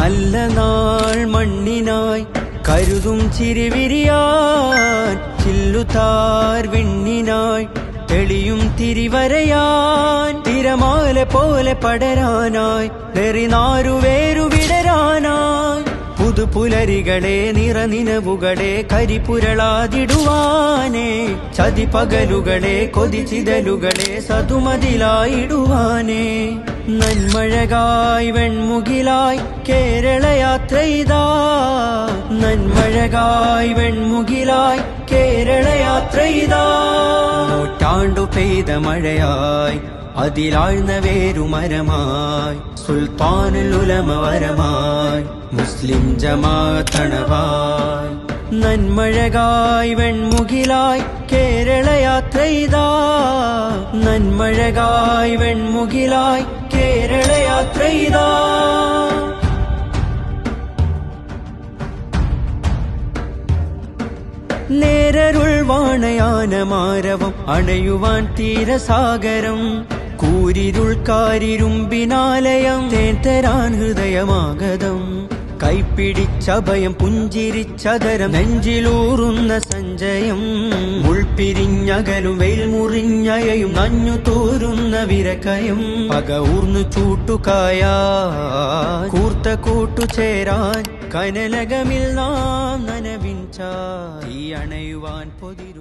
നല്ല നാൾ മണ്ണിനായി കരുതും ചിരിവിരിയാൻ ചില്ലുതാർ വിണ്ണിനായി തെളിയും തിരിവരയാൻ തിരമാല പോലെ പടരാനായി നെറിനാരുവേരു വിടരാനായി പുതുപുലരികളെ നിറനിനവുകളെ കരിപുരളാതിടുവാനേ ചതിപകലുകളെ കൊതിച്ചിതലുകളെ സതുമതിലായിടുവാനേ നന്മഴകായി വെൺമുകിലായി കേരളയാത്രയിതാ നന്മഴകായി വെൺമുകിലായി കേരളയാത്രയിതാ നൂറ്റാണ്ടു പെയ്ത മഴയായി അതിലാഴ്ന്ന വേരുമരമായി സുൽത്താനുൽ ഉലമ വരമായി മുസ്ലിം ജമാഅത്തണവായി നന്മഴകായി വെൺമുകിലായി കേരളയാത്രയിതാ നന്മഴകായി വെൺമുകിലായി കേരളയാത്രയിതാ നേരരുൾ വാണയാനമാരവം അണയുവാൻ തീരസാഗരം കൂരിരുൾ കാരിരുമ്പിനാലയം തേൻ ഹൃദയമാഗതം കൈപ്പിടിച്ചഭയം പുഞ്ചിരിച്ചതരം നെഞ്ചിലൂറുന്ന സഞ്ചയം മുൾപിരിഞ്ഞകലും വെയിൽ മുറിഞ്ഞയയും നഞ്ഞു തോരുന്ന വിരക്കയും പക ഊർന്നു ചൂട്ടുകായ കൂർത്ത കൂട്ടുചേരാൻ കനലകമിൽ നാം നനവിൻചാ ഈ അണയുവാൻ പൊതിരു